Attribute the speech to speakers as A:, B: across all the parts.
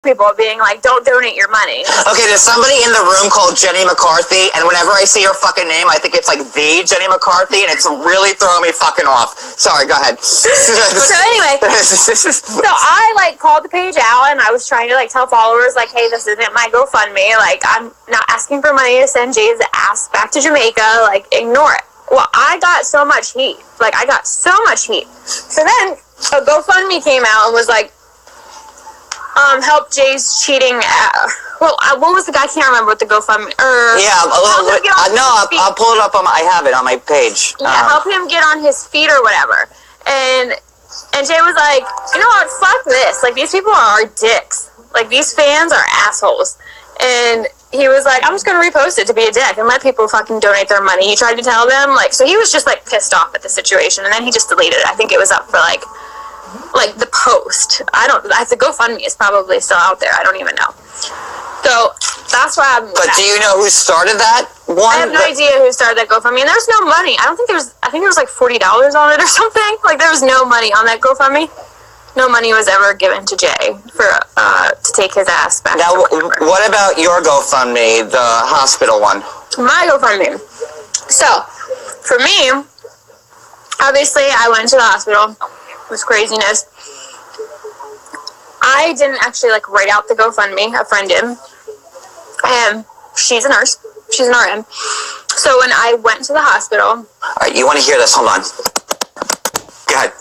A: people being like, don't donate your money.
B: Okay, there's somebody in the room called Jenny McCarthy, and whenever I see her fucking name, I think it's like the Jenny McCarthy, and it's really throwing me fucking off. Sorry, go ahead.
A: So anyway, so I like called the page out, and I was trying to like tell followers like, hey, this isn't my GoFundMe. Like, I'm not asking for money to send Jay's ass back to Jamaica. Like, ignore it. Well, I got so much heat. Like, I got so much heat. So then a GoFundMe came out and was like, help Jay's cheating. What was the guy? I can't remember what the GoFundMe.
B: I'll pull it up I have it on my page.
A: Yeah, help him get on his feet or whatever. And Jay was like, you know what? Fuck this. Like, these people are dicks. Like, these fans are assholes. And he was like, I'm just gonna repost it to be a dick and let people fucking donate their money. He tried to tell them, like, so he was just like pissed off at the situation, and then he just deleted it. I think it was up for like the post. The GoFundMe is probably still out there. I don't even know. So that's why I'm.
B: But do you know who started that one?
A: I have no idea who started that GoFundMe, and there's no money. I think there was like $40 on it or something. Like, there was no money on that GoFundMe. No money was ever given to Jay for to take his ass back.
B: Now, what about your GoFundMe, the hospital one?
A: My GoFundMe. So, for me, obviously, I went to the hospital. It was craziness. I didn't actually like write out the GoFundMe. A friend did. And she's a nurse. She's an RN. So when I went to the hospital.
B: All right, you want to hear this? Hold on. Go ahead.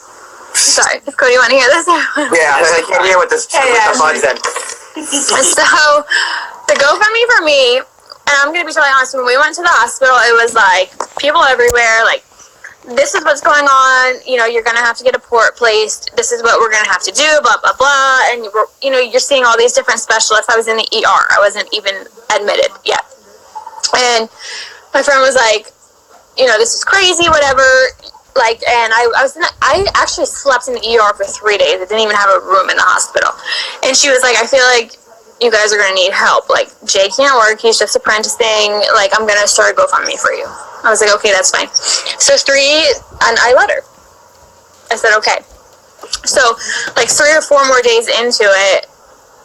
A: Sorry, Cody, you want to hear this?
B: Yeah, I can't hear what this the bug said.
A: So, the GoFundMe for me, and I'm going to be totally honest, when we went to the hospital, it was like people everywhere, like, this is what's going on, you know, you're going to have to get a port placed, this is what we're going to have to do, blah, blah, blah, and, you know, you're seeing all these different specialists. I was in the ER. I wasn't even admitted yet. And my friend was like, you know, this is crazy, whatever. Like, and I actually slept in the ER for 3 days. I didn't even have a room in the hospital. And she was like, I feel like you guys are going to need help. Like, Jay can't work. He's just apprenticing. Like, I'm going to start a GoFundMe for you. I was like, okay, that's fine. So and I let her. I said, okay. So, like, 3 or 4 more days into it,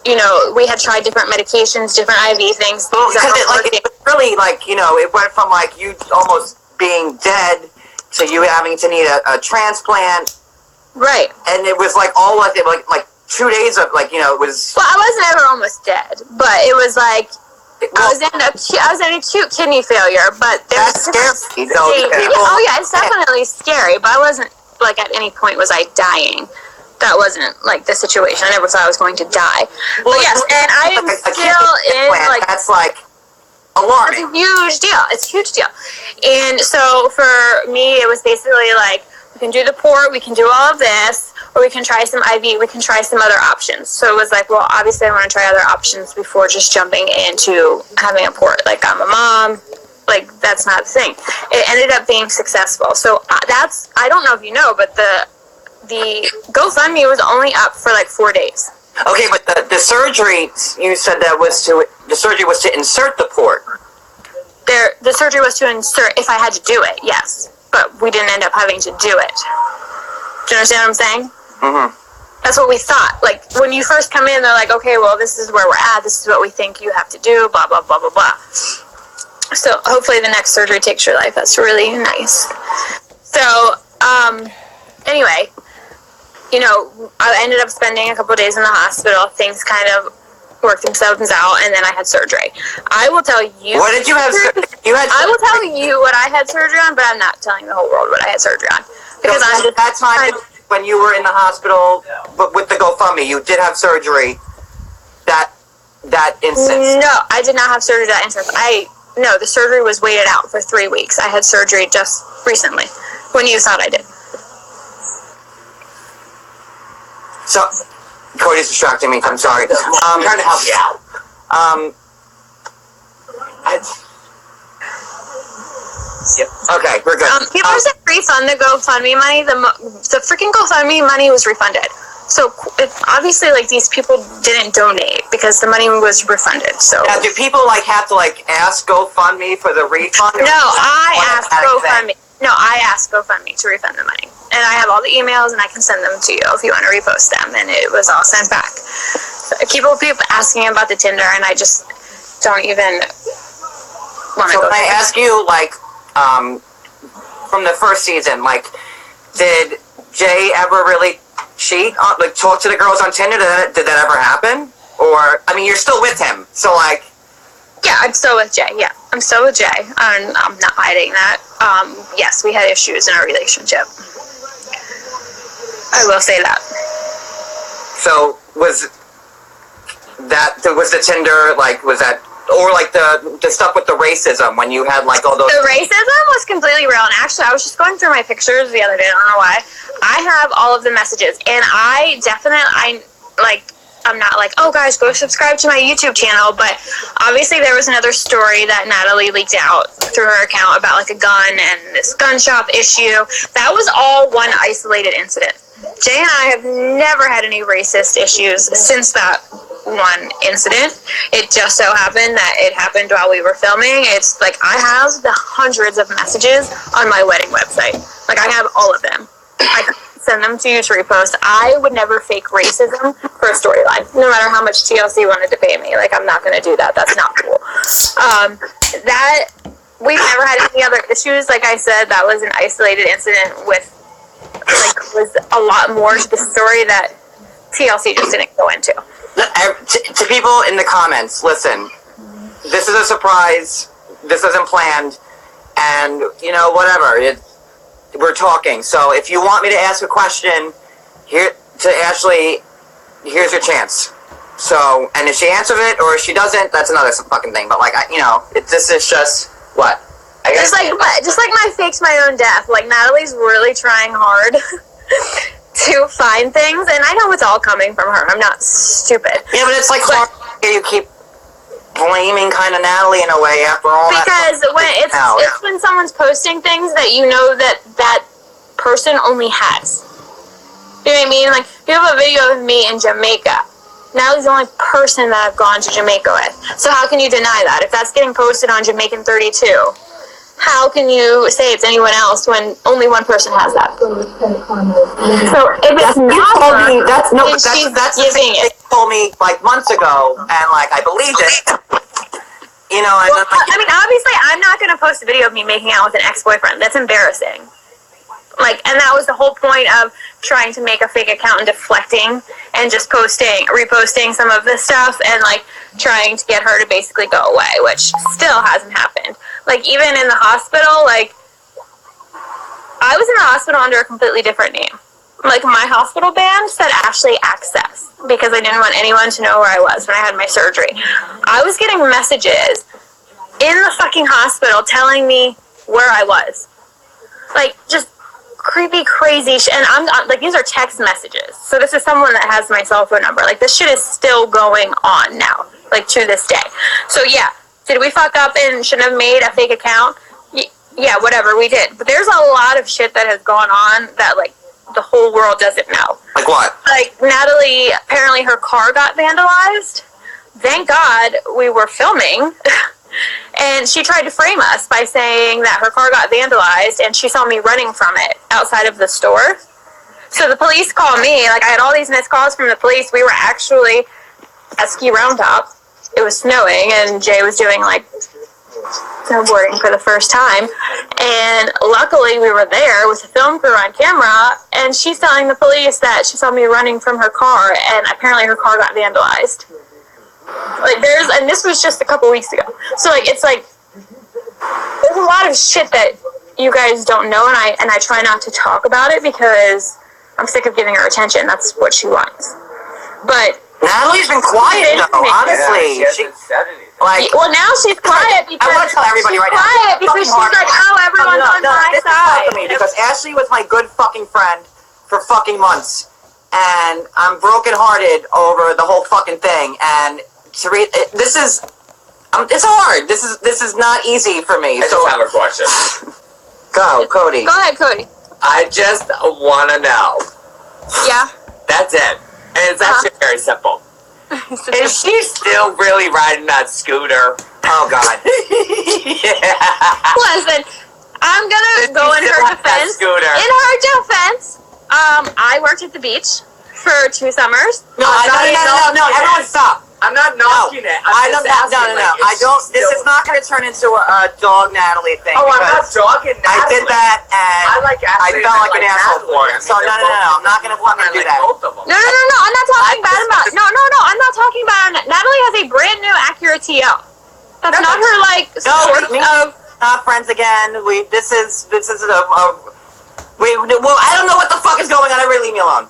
A: you know, we had tried different medications, different IV things.
B: Well, because it was really, like, you know, it went from, like, you almost being dead to you having to need a transplant.
A: Right.
B: And it was, like, all like 2 days of, like, you know, it was...
A: Well, I wasn't ever almost dead, but it was, like... I was in acute kidney failure, but
B: that's scary.
A: Oh yeah, it's definitely scary. But I wasn't like at any point was I dying. That wasn't like the situation. I never thought I was going to die. Well, but yes, and I am still in like
B: that's like alarming.
A: It's a huge deal. It's a huge deal. And so for me, it was basically like we can do the port, we can do all of this, or we can try some IV, we can try some other options. So it was like, well, obviously I want to try other options before just jumping into having a port. Like, I'm a mom. Like, that's not the thing. It ended up being successful. So I don't know if you know, but the GoFundMe was only up for like 4 days.
B: Okay, but the surgery, you said the surgery was to insert the port.
A: The surgery was to insert if I had to do it, yes. But we didn't end up having to do it. Do you understand what I'm saying? Mm-hmm. That's what we thought. Like, when you first come in, they're like, okay, well, this is where we're at. This is what we think you have to do, blah, blah, blah, blah, blah. So hopefully the next surgery takes your life. That's really nice. So, anyway, you know, I ended up spending a couple of days in the hospital. Things kind of worked themselves out, and then I had surgery. I will tell you...
B: What did you have surgery?
A: I will tell you what I had surgery on, but I'm not telling the whole world what I had surgery on. Because
B: at that time, when you were in the hospital, but with the GoFundMe, you did have surgery that instance?
A: No, I did not have surgery that instance. No, the surgery was waited out for 3 weeks. I had surgery just recently, when you thought I did.
B: So, Cody's distracting me. I'm sorry. I'm trying to help you out. Yep. Okay, we're good.
A: People said refund the GoFundMe money. The freaking GoFundMe money was refunded. So obviously, like, these people didn't donate because the money was refunded. So
B: now, do people like have to like ask GoFundMe for the refund?
A: No, I asked GoFundMe. No, I asked GoFundMe to refund the money, and I have all the emails, and I can send them to you if you want to repost them. And it was all sent back. People asking about the Tinder, and I just don't even want to go.
B: So can I ask you, like, from the first season, like, did Jay ever really cheat, like, talk to the girls on Tinder? Did that ever happen? Or, I mean, you're still with him, so, like...
A: Yeah, I'm still with Jay, yeah. I'm still with Jay, and I'm not hiding that. Yes, we had issues in our relationship. I will say that.
B: So, was the Tinder, like, was that... Or, like, the stuff with the racism, when you had, like, all those...
A: The racism was completely real, and actually, I was just going through my pictures the other day, I don't know why. I have all of the messages, and I'm not like, oh, guys, go subscribe to my YouTube channel, but obviously there was another story that Natalie leaked out through her account about, like, a gun and this gun shop issue. That was all one isolated incident. Jay and I have never had any racist issues since that one incident. It just so happened that it happened while we were filming. It's like I have the hundreds of messages on my wedding website. Like, I have all of them. I could send them to you to repost. I would never fake racism for a storyline, no matter how much TLC wanted to pay me. Like, I'm not going to do that. That's not cool. That we've never had any other issues. Like I said, that was an isolated incident with, like, was a lot more to the story that TLC just didn't go into.
B: To people in the comments, listen, this is a surprise, this isn't planned, and, you know, whatever, we're talking. So if you want me to ask a question here to Ashley, here's your chance. So, and if she answers it or if she doesn't, that's another fucking thing. But, like, this is just, what?
A: Just like my fakes my own death. Like, Natalie's really trying hard to find things, and I know it's all coming from her. I'm not stupid.
B: Yeah, but it's like hard. You keep blaming kind of Natalie in a way after all that.
A: Because it's when someone's posting things that you know that person only has. You know what I mean? Like, you have a video of me in Jamaica. Natalie's the only person that I've gone to Jamaica with. So how can you deny that? If that's getting posted on Jamaican 32, how can you say it's anyone else when only one person has that? So if it's not her,
B: that's the thing they told me, like, months ago, and, like, I believed it. You know,
A: I mean, obviously, I'm not going to post a video of me making out with an ex-boyfriend. That's embarrassing. Like, and that was the whole point of trying to make a fake account and deflecting and just reposting some of this stuff and, like, trying to get her to basically go away, which still hasn't happened. Like, even in the hospital, like, I was in the hospital under a completely different name. Like, my hospital band said Ashley Access because I didn't want anyone to know where I was when I had my surgery. I was getting messages in the fucking hospital telling me where I was. Like, just creepy, crazy shit. And I'm like, these are text messages. So this is someone that has my cell phone number. Like, this shit is still going on now, like, to this day. So, yeah. Did we fuck up and shouldn't have made a fake account? Yeah, whatever, we did. But there's a lot of shit that has gone on that, like, the whole world doesn't know.
B: Like what?
A: Like, Natalie, apparently her car got vandalized. Thank God we were filming. And she tried to frame us by saying that her car got vandalized and she saw me running from it outside of the store. So the police called me. Like, I had all these missed calls from the police. We were actually at Ski Round Top. It was snowing, and Jay was doing, like, snowboarding for the first time. And luckily, we were there with the film crew on camera, and she's telling the police that she saw me running from her car, and apparently her car got vandalized. Like, and this was just a couple weeks ago. So, like, it's like, there's a lot of shit that you guys don't know, and I try not to talk about it because I'm sick of giving her attention. That's what she wants. But
B: Natalie's been quiet, though, honestly.
C: Yeah, she hasn't said anything.
B: Like,
A: well, now she's quiet because
B: I want to tell everybody right now.
A: Quiet because she's like, oh, everyone's on my
B: this
A: side.
B: Is me because Ashley was my good fucking friend for fucking months, and I'm brokenhearted over the whole fucking thing. And to read this is, it's hard. This is not easy for me.
C: I just have a question.
B: Go, Cody.
A: Go ahead, Cody.
C: I just want to know.
A: Yeah.
C: That's it. And it's actually very simple. Is she still really riding that scooter?
B: Oh, God.
C: Yeah.
A: Listen, I'm gonna go in her defense.
C: Scooter.
A: In her defense, I worked at the beach, for 2 summers.
B: No, everyone stop.
C: I'm not knocking it.
B: I don't. No. I don't. This is not going to turn into a dog Natalie thing.
C: Oh, I'm not dogging Natalie.
B: I did that, and I felt like an asshole for it. So no. I'm not going to let me do that.
A: No. I'm not talking bad about. No. I'm not talking about. Natalie has a brand new Acura TL. That's not her like.
B: Not friends again. This is a. Well, I don't know what the fuck is going on. Everybody leave me alone.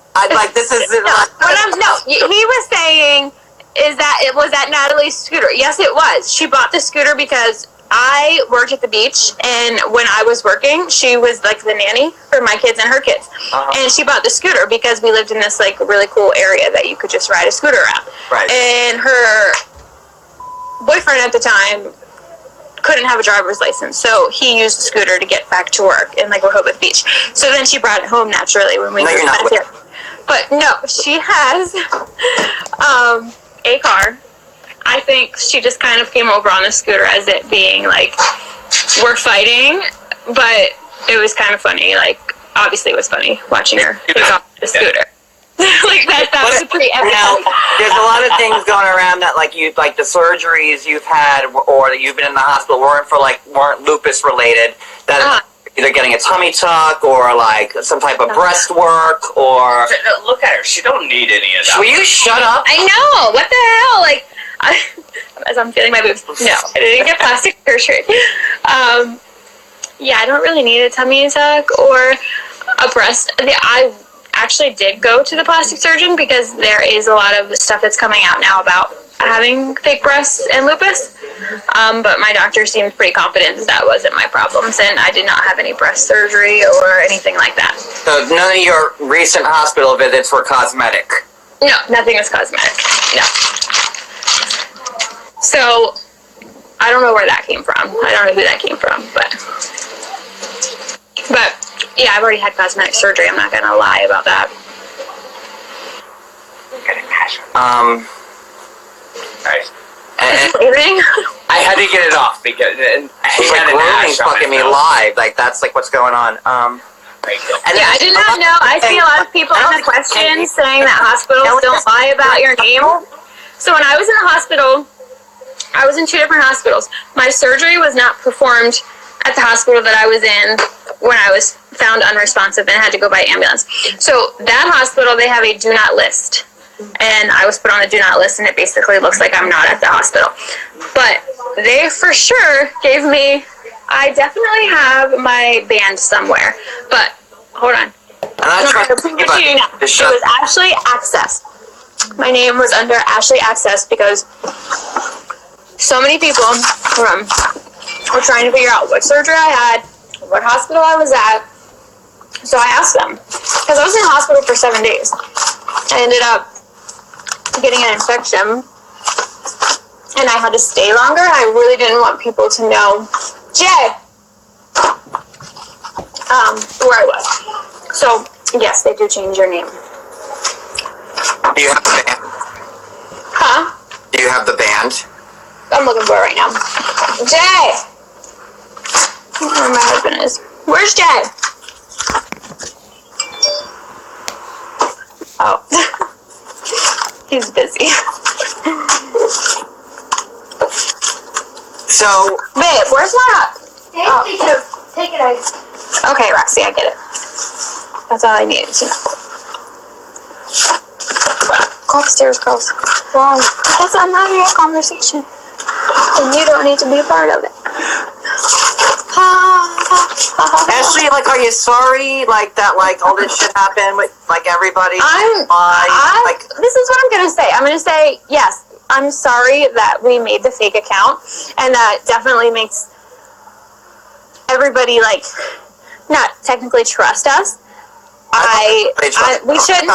A: He was saying is that it was at Natalie's scooter. Yes, it was. She bought the scooter because I worked at the beach, and when I was working, she was like the nanny for my kids and her kids. And she bought the scooter because we lived in this like really cool area that you could just ride a scooter around.
B: Right.
A: And her boyfriend at the time couldn't have a driver's license, so he used the scooter to get back to work in like Rehoboth Beach. So then she brought it home naturally when we moved back here. But no, she has a car. I think she just kind of came over on the scooter as it being like, we're fighting, but it was kind of funny. Like, obviously it was funny watching her take off the scooter. Like that was pretty epic.
B: Now, there's a lot of things going around that like the surgeries you've had or that you've been in the hospital weren't lupus related. That either getting a tummy tuck or like some type of breast work or.
C: Look at her. She don't need any of that.
B: Will you shut up?
A: I know. What the hell? Like, as I'm feeling my boobs. No, I didn't get plastic surgery. Yeah, I don't really need a tummy tuck or a breast. I actually did go to the plastic surgeon because there is a lot of stuff that's coming out now about having fake breasts and lupus. But my doctor seemed pretty confident that wasn't my problems, and I did not have any breast surgery or anything like that.
B: So none of your recent hospital visits were cosmetic?
A: No, nothing was cosmetic. No. So, I don't know where that came from. I don't know who that came from, but yeah, I've already had cosmetic surgery. I'm not going to lie about that.
C: Nice.
A: I
C: had to get it off because
B: he's like grooming fucking me live. Like that's like what's going on.
A: Yeah, I did not know. I see a lot of people in the questions saying that hospitals don't lie about your name. So when I was in the hospital, I was in 2 different hospitals. My surgery was not performed at the hospital that I was in when I was found unresponsive and had to go by ambulance. So that hospital, they have a do not list. And I was put on the do not list, and it basically looks like I'm not at the hospital. But they for sure gave me, I definitely have my band somewhere. But, hold on. It was Ashley Access. My name was under Ashley Access because so many people were trying to figure out what surgery I had, what hospital I was at. So I asked them, because I was in the hospital for 7 days. I ended up getting an infection, and I had to stay longer. I really didn't want people to know, Jay, where I was. So, yes, they do change your name.
B: Do you have the band?
A: Huh?
B: Do you have the band?
A: I'm looking for it right now. Jay! I don't know where my husband is. Where's Jay? Oh. He's busy.
B: So...
A: Babe, where's my...
D: Take it out.
A: Okay, Roxy, I get it. That's all I needed to know. Go upstairs, girls. Why? Because I'm having a conversation. And you don't need to be a part of it.
B: Ashley, like, are you sorry, like, that, like, all this shit happened with, like, everybody?
A: This is what I'm going to say. I'm going to say, yes, I'm sorry that we made the fake account, and that definitely makes everybody, like, not technically trust us. We shouldn't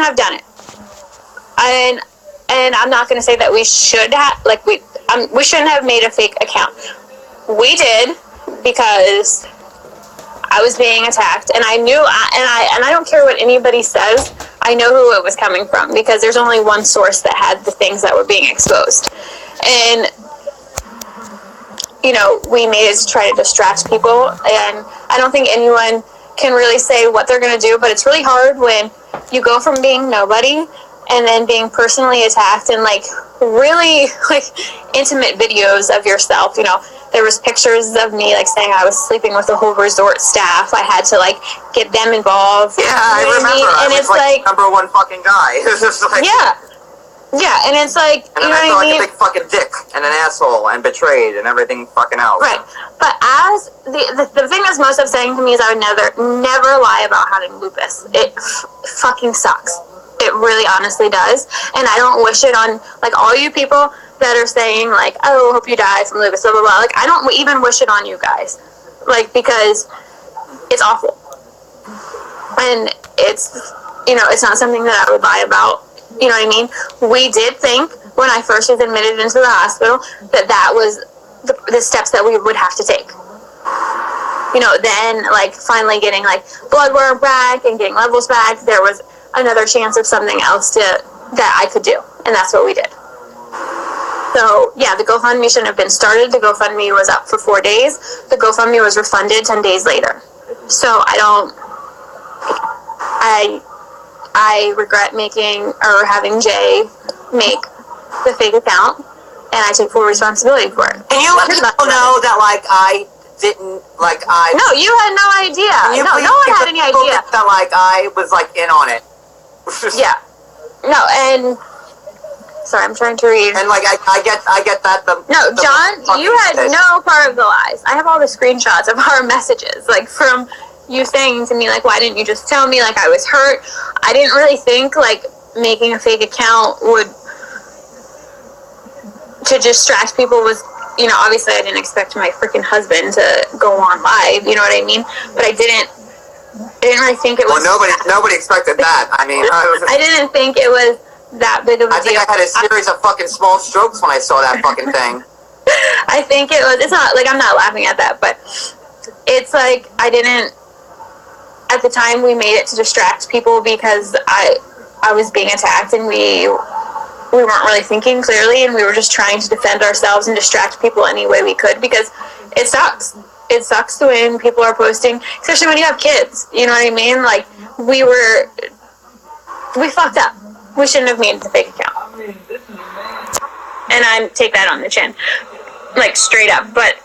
A: have done it. And I'm not going to say that we should have, like, we shouldn't have made a fake account. We did because I was being attacked, and I knew, and I don't care what anybody says, I know who it was coming from, because there's only one source that had the things that were being exposed. And, you know, we made it to try to distract people, and I don't think anyone can really say what they're going to do, but it's really hard when you go from being nobody and then being personally attacked and like really like intimate videos of yourself. You know, there was pictures of me like saying I was sleeping with the whole resort staff. I had to like get them involved.
B: Yeah, I remember.
A: And it's like
B: number one fucking guy. It's just like,
A: yeah, and it's like,
B: and
A: you
B: then
A: know
B: I feel
A: what I mean?
B: like a big fucking dick and an asshole and betrayed and everything fucking else.
A: Right. But as the thing that's most upsetting to me is I would never lie about having lupus. It fucking sucks. It really honestly does. And I don't wish it on like all you people that are saying like, oh, hope you die from lupus, blah blah blah. Like I don't even wish it on you guys. Like because it's awful. And it's, you know, it's not something that I would lie about. You know what I mean? We did think when I first was admitted into the hospital that was the steps that we would have to take. You know, then like finally getting like blood work back and getting levels back, there was another chance of something else that I could do, and that's what we did. So yeah, the GoFundMe shouldn't have been started. The GoFundMe was up for 4 days. The GoFundMe was refunded 10 days later. So I regret making or having Jay make the fake account, and I take full responsibility for it.
B: Can you let people know that like I didn't like I?
A: No, you had no idea. No one had any idea.
B: That like I was like in on it.
A: Yeah. No, and sorry, I'm trying to read.
B: And like I get that
A: John, you had no part of the lies. I have all the screenshots of our messages, like from you saying to me, like, why didn't you just tell me? Like I was hurt. I didn't really think like making a fake account would to distract people was, you know, obviously I didn't expect my freaking husband to go on live, you know what I mean? But I didn't really think it was...
B: Well, nobody expected that. I mean...
A: I didn't think it was that big of a deal.
B: I think I had a series of fucking small strokes when I saw that fucking thing.
A: I think it was... It's not... Like, I'm not laughing at that, but it's like I didn't... At the time, we made it to distract people because I was being attacked and we weren't really thinking clearly, and we were just trying to defend ourselves and distract people any way we could because it sucks. It sucks when people are posting, especially when you have kids. You know what I mean? Like, we fucked up. We shouldn't have made the fake account. And I take that on the chin. Like, straight up. But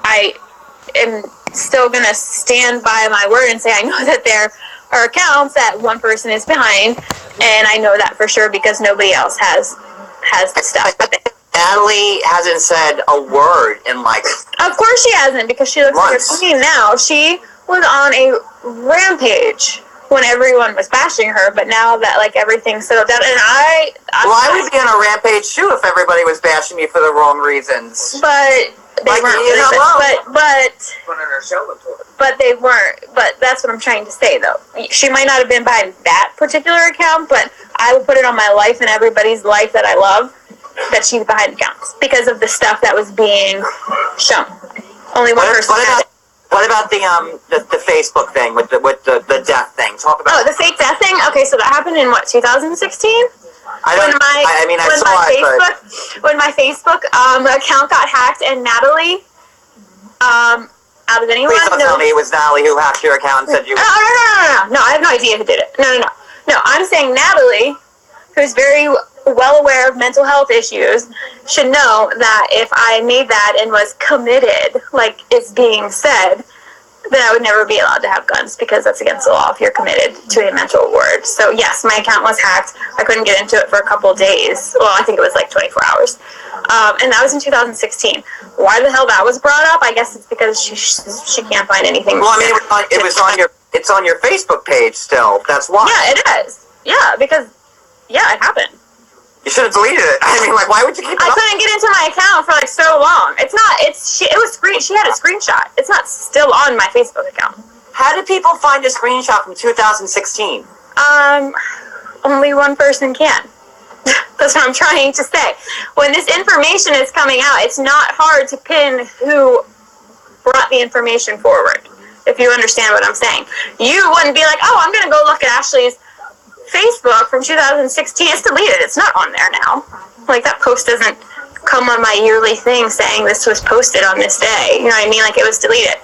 A: I am still going to stand by my word and say I know that there are accounts that one person is behind, and I know that for sure because nobody else has the stuff. But
B: Natalie hasn't said a word in like...
A: Of course she hasn't, because she looks like a queen now. She was on a rampage when everyone was bashing her, but now that like everything's settled down, and I
B: would be on a rampage too if everybody was bashing me for the wrong reasons.
A: But they
B: like,
A: weren't. But they weren't. But that's what I'm trying to say, though. She might not have been behind that particular account, but I would put it on my life and everybody's life that I love that she's behind accounts because of the stuff that was being shown. Only one person had it.
B: What about the Facebook thing with the death thing? Talk about.
A: Oh, the fake death thing. Okay, so that happened in what, 2016? When my Facebook account got hacked, and Natalie, out of anyone,
B: please don't tell me it was Natalie who hacked your account and said you.
A: No, I have no idea who did it. No. I'm saying Natalie, who's very well aware of mental health issues, should know that if I made that and was committed, like it's being said, then I would never be allowed to have guns because that's against the law if you're committed to a mental ward. So yes, my account was hacked. I couldn't get into it for a couple days. Well, I think it was like 24 hours. And that was in 2016. Why the hell that was brought up? I guess it's because she can't find anything.
B: Well, I mean, it's on your Facebook page still. That's why. Yeah,
A: it is. Yeah, because it happened.
B: You should have deleted it. I mean, like, why would you keep it
A: I couldn't get into my account for like so long. She had a screenshot. It's not still on my Facebook account.
B: How did people find a screenshot from 2016?
A: Only one person can. That's what I'm trying to say. When this information is coming out, it's not hard to pin who brought the information forward, if you understand what I'm saying. You wouldn't be like, oh, I'm going to go look at Ashley's Facebook from 2016. It's deleted. It's not on there now. Like, that post doesn't come on my yearly thing saying this was posted on this day. You know what I mean? Like, it was deleted.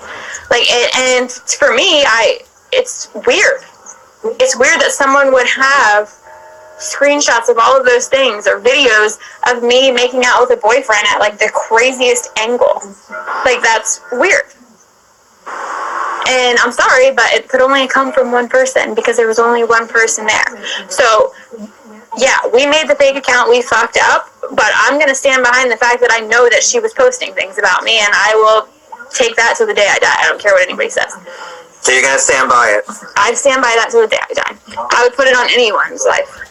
A: Like, and for me, it's weird. It's weird that someone would have screenshots of all of those things or videos of me making out with a boyfriend at like the craziest angle. Like, that's weird. And I'm sorry, but it could only come from one person because there was only one person there. So, yeah, we made the fake account, we fucked up, but I'm going to stand behind the fact that I know that she was posting things about me, and I will take that to the day I die. I don't care what anybody says.
B: So you're going to stand by it?
A: I'd stand by that to the day I die. I would put it on anyone's life.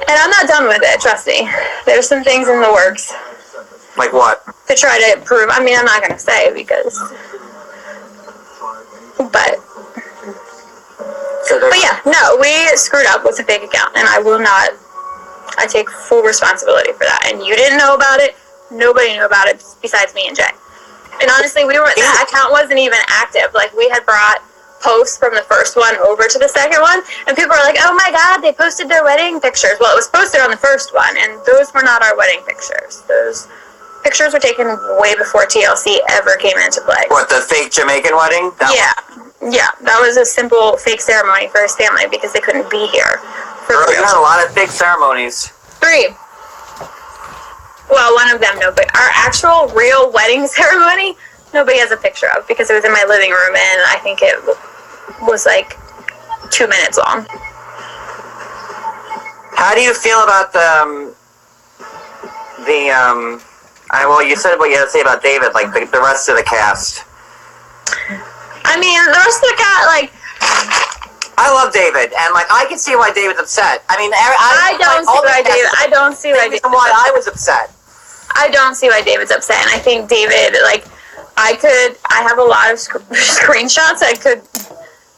A: And I'm not done with it, trust me. There's some things in the works.
B: Like what?
A: To try to prove. I mean, I'm not going to say because... But yeah, no, we screwed up with the fake account, and I take full responsibility for that. And you didn't know about it. Nobody knew about it besides me and Jay. And honestly, that account wasn't even active. Like, we had brought posts from the first one over to the second one, and people were like, oh my god, they posted their wedding pictures. Well, it was posted on the first one, and those were not our wedding pictures. Those pictures were taken way before TLC ever came into play.
B: What, the fake Jamaican wedding?
A: Yeah, that was a simple fake ceremony for his family because they couldn't be here.
B: Girl, you had a lot of fake ceremonies.
A: 3. Well, one of them, no, but our actual real wedding ceremony, nobody has a picture of because it was in my living room, and I think it was like 2 minutes long.
B: How do you feel about well, you said what you had to say about David, like the rest of the cast.
A: I mean, the rest of the cast, like...
B: I love David, and like I can see why David's upset. I mean, I don't see why I was upset.
A: I don't see why David's upset, and I think David, like, I have a lot of screenshots. I could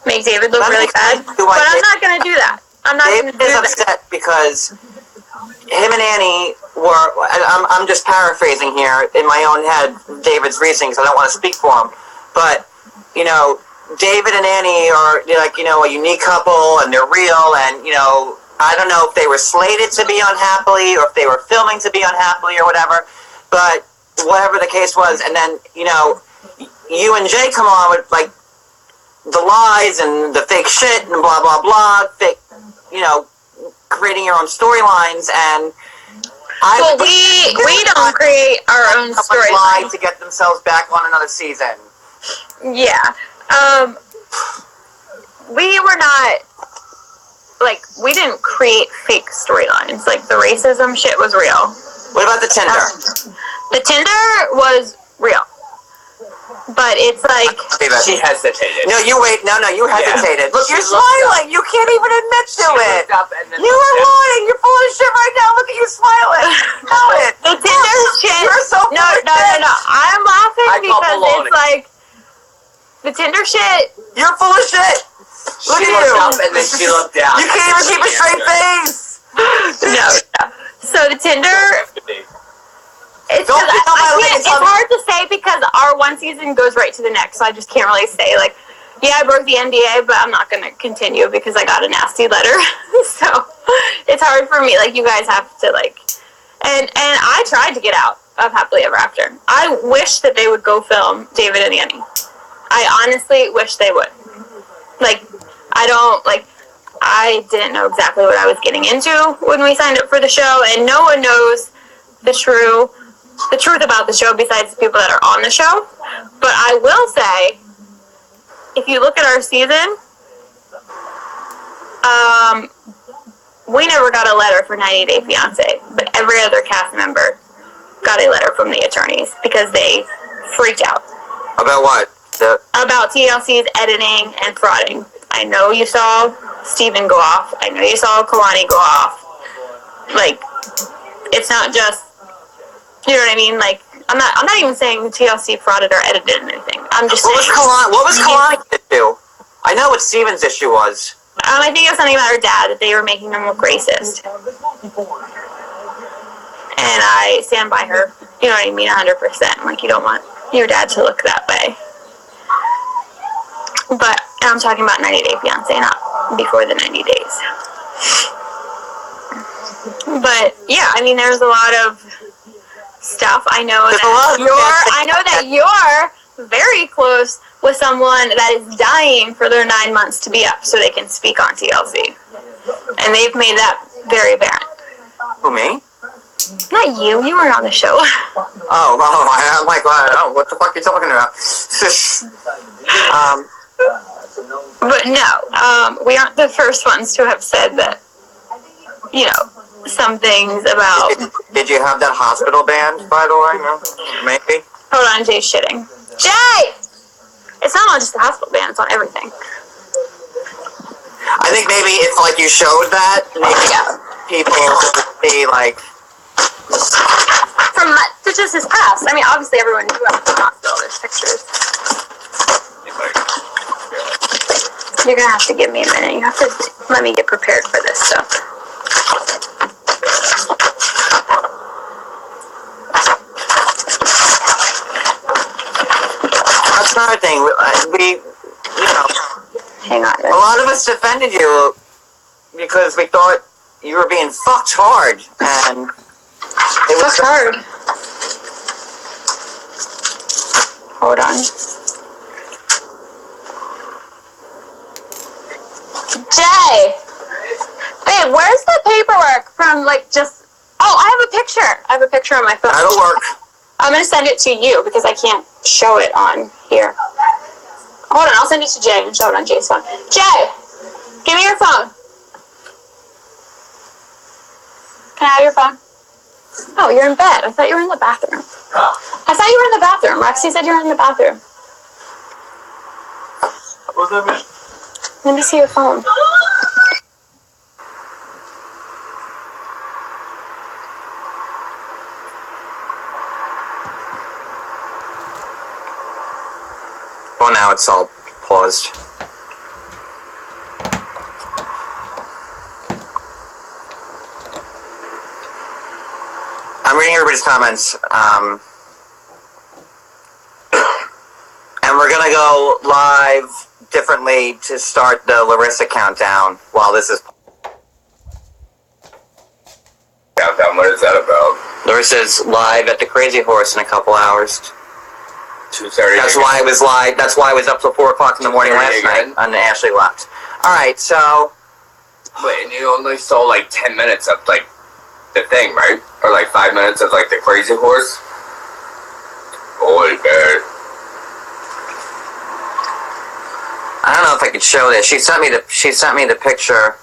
A: make David look really bad, but I'm not going to do that.
B: David is upset because him and Annie were, I'm just paraphrasing here in my own head, David's reasoning, because I don't want to speak for him, but, you know, David and Annie are, like, you know, a unique couple, and they're real, and, you know, I don't know if they were slated to be unhappily, or if they were filming to be unhappily, or whatever, but whatever the case was, and then, you know, you and Jay come on with, like, the lies, and the fake shit, and blah, blah, blah, fake, you know, creating your own storylines, and
A: we don't create our own storylines
B: to get themselves back on another season.
A: Yeah. We were not, like, we didn't create fake storylines. Like, the racism shit was real.
B: What about the Tinder?
A: The Tinder was real. But it's like...
C: She hesitated.
B: No, you hesitated. Yeah. Look, you're smiling. You can't even admit to it. You are lying. You're full of shit right now. Look at you smiling. Know it.
A: The Tinder shit...
B: You're so full of shit.
A: No. I'm laughing because it's like... The Tinder shit.
B: You're full of shit. Look at you.
C: She looked up and then she looked down.
B: You can't even keep a straight face.
A: No. So the Tinder. It's hard to say because our one season goes right to the next. So I just can't really say, like, yeah, I broke the NDA, but I'm not going to continue because I got a nasty letter. So it's hard for me. Like, you guys have to, like, and I tried to get out of Happily Ever After. I wish that they would go film David and Annie. I honestly wish they would. Like, I didn't know exactly what I was getting into when we signed up for the show, and no one knows the truth about the show besides the people that are on the show. But I will say, if you look at our season, we never got a letter for 90 Day Fiancé, but every other cast member got a letter from the attorneys because they freaked out.
B: About what?
A: About TLC's editing and frauding. I know you saw Steven go off. I know you saw Kalani go off. Like, it's not just, you know what I mean? Like, I'm not even saying TLC frauded or edited anything. I'm just saying.
B: What was Kalani's issue? I know what Steven's issue was.
A: I think it was something about her dad, that they were making him look racist. And I stand by her. You know what I mean? 100%. Like, you don't want your dad to look that way. But I'm talking about 90 Day Fiancé, not before the 90 days. But yeah, I mean, there's a lot of stuff. I know that you're very close with someone that is dying for their 9 months to be up so they can speak on TLC. And they've made that very apparent.
B: Who, me?
A: Not you. You weren't on the show.
B: I'm like, what the fuck are you talking about?
A: But no, we aren't the first ones to have said that, you know, some things about...
B: Did you have that hospital band, by the way? No? Maybe?
A: Hold on, Jay's shitting. Jay! It's not on just the hospital band, it's on everything.
B: I think maybe if, like, you showed that, maybe people would be like...
A: From just his past. I mean, obviously everyone knew I was in the hospital. There's pictures. You're gonna have to give me a minute. You have to let me get prepared for this stuff.
B: That's another thing. We, you know...
A: Hang on.
B: A lot of us defended you because we thought you were being fucked hard, and... It was
A: hard. Hold on. Jay! Babe, where's the paperwork from, like, just... Oh, I have a picture. I have a picture on my phone.
B: That'll work.
A: I'm going to send it to you because I can't show it on here. Hold on, I'll send it to Jay and show it on Jay's phone. Jay! Give me your phone. Can I have your phone? Oh, you're in bed. I thought you were in the bathroom. I thought you were in the bathroom. Roxy said you were in the bathroom.
C: What does that mean?
A: Let me see your phone.
B: Well, now it's all paused. I'm reading everybody's comments, and we're gonna go live differently to start the Larissa countdown while this is...
C: Countdown, what is that about?
B: Larissa's live at the Crazy Horse in a couple hours.
C: 2:30.
B: That's why I was live. That's why I was up till 4 o'clock in the morning last night, and Ashley left. Alright, so...
C: Wait, and you only saw like 10 minutes of like the thing, right? Or like 5 minutes of like the Crazy Horse? Boy, man.
B: I don't know if I could show this. She sent me the picture